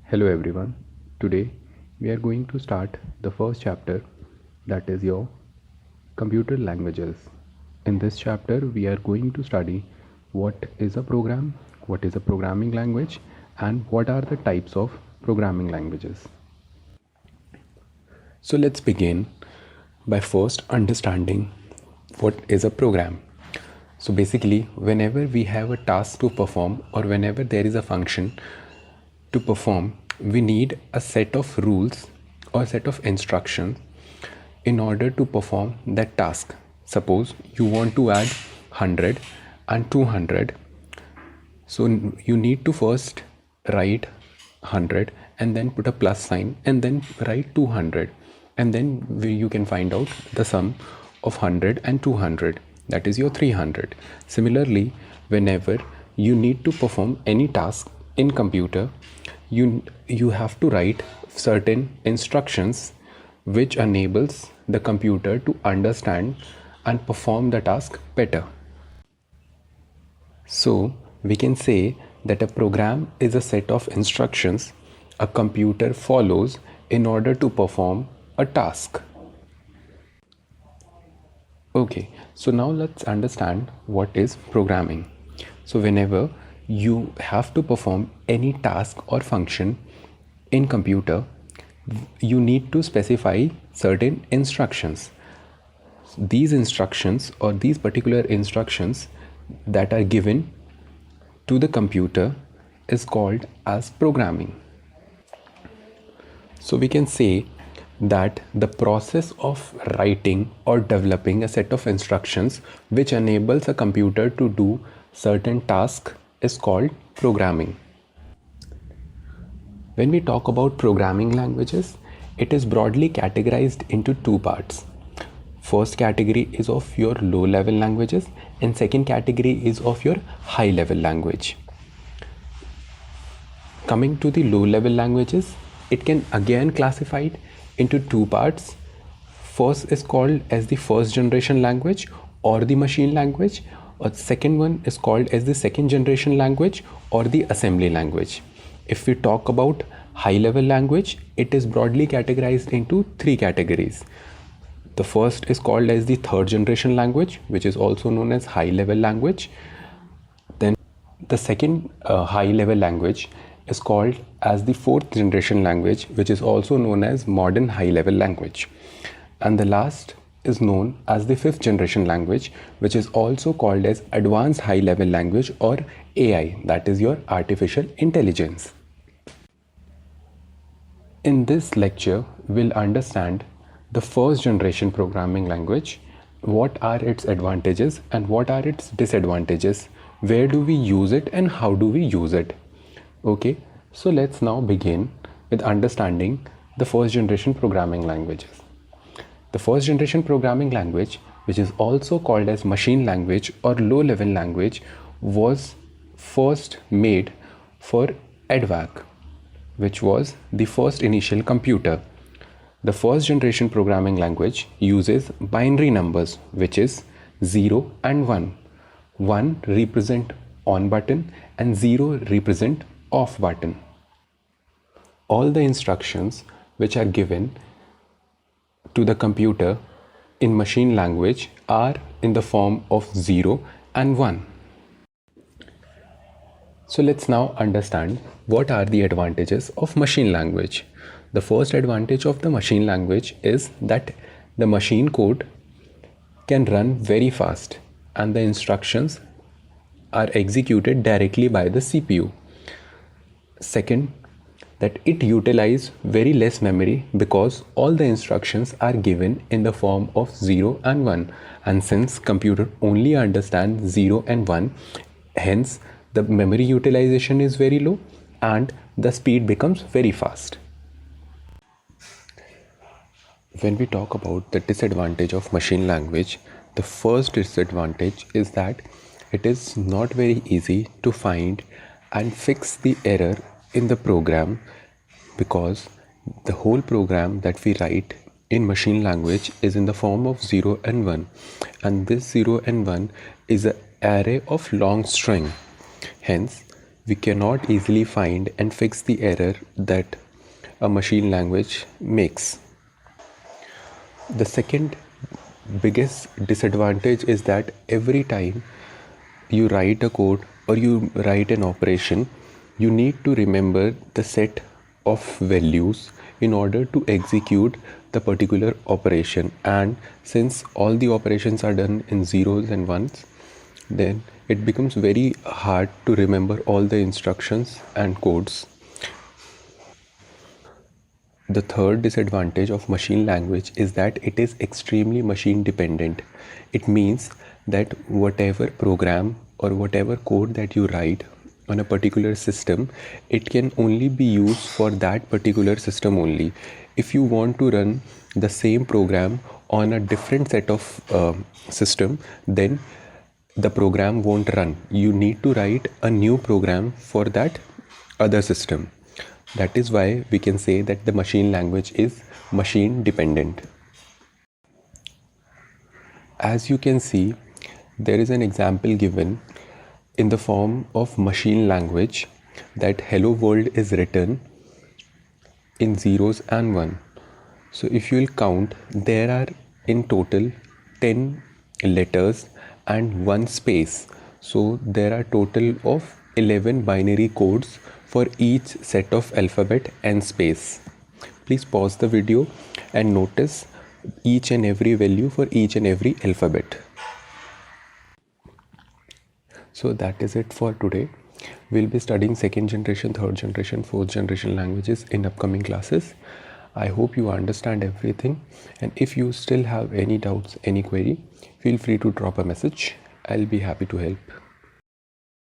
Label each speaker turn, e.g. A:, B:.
A: Hello everyone. Today we are going to start the first chapter, that is your computer languages. In this chapter we are going to study what is a program, what is a programming language, and what are the types of programming languages. So let's begin by first understanding what is a program. So basically, whenever we have a task to perform or whenever there is a function to perform, we need a set of rules or set of instructions in order to perform that task. Suppose you want to add 100 and 200. So you need to first write 100 and then put a plus sign and then write 200, and then you can find out the sum of 100 and 200, that is your 300. Similarly, whenever you need to perform any task in computer, you have to write certain instructions which enables the computer to understand and perform the task better. So we can say that a program is a set of instructions a computer follows in order to perform a task. Okay, so now let's understand what is programming. So whenever you have to perform any task or function in computer, you need to specify certain instructions. These instructions or these particular instructions that are given to the computer is called as programming. So we can say that the process of writing or developing a set of instructions which enables a computer to do certain tasks is called programming. When we talk about programming languages, it is broadly categorized into two parts. First category is of your low level languages and second category is of your high level language. Coming to the low level languages, it can again classified into two parts. First is called as the first generation language or the machine language, or second one is called as the second generation language or the assembly language. If we talk about high level language, it is broadly categorized into three categories. The first is called as the third generation language, which is also known as high level language. Then the second high level language is called as the fourth generation language, which is also known as modern high level language. And the last is known as the fifth generation language, which is also called as advanced high level language or AI, that is your artificial intelligence. In this lecture, we'll understand the first generation programming language, what are its advantages and what are its disadvantages, where do we use it and how do we use it. Okay, so let's now begin with understanding the first generation programming languages. The first generation programming language, which is also called as machine language or low level language, was first made for EDVAC, which was the first initial computer. The first generation programming language uses binary numbers, which is 0 and 1. 1 represent on button and 0 represent off button. All the instructions which are given to the computer in machine language are in the form of 0 and 1. So let's now understand what are the advantages of machine language. The first advantage of the machine language is that the machine code can run very fast and the instructions are executed directly by the CPU. Second, that it utilizes very less memory because all the instructions are given in the form of 0 and 1, and since computer only understands 0 and 1, hence the memory utilization is very low and the speed becomes very fast. When we talk about the disadvantage of machine language, the first disadvantage is that it is not very easy to find and fix the error in the program, because the whole program that we write in machine language is in the form of 0 and 1, and this 0 and 1 is an array of long string. Hence, we cannot easily find and fix the error that a machine language makes. The second biggest disadvantage is that every time you write a code or you write an operation, you need to remember the set of values in order to execute the particular operation. And since all the operations are done in zeros and ones, then it becomes very hard to remember all the instructions and codes. The third disadvantage of machine language is that it is extremely machine dependent. It means that whatever program or whatever code that you write on a particular system, it can only be used for that particular system only. If you want to run the same program on a different set of system, then the program won't run. You need to write a new program for that other system. That is why we can say that the machine language is machine dependent. As you can see, there is an example given in the form of machine language that hello world is written in zeros and one. So if you will count, there are in total 10 letters and one space. So there are total of 11 binary codes for each set of alphabet and space. Please pause the video and notice each and every value for each and every alphabet. So that is it for today. We'll be studying second generation, third generation, fourth generation languages in upcoming classes. I hope you understand everything, and if you still have any doubts, any query, feel free to drop a message. I'll be happy to help.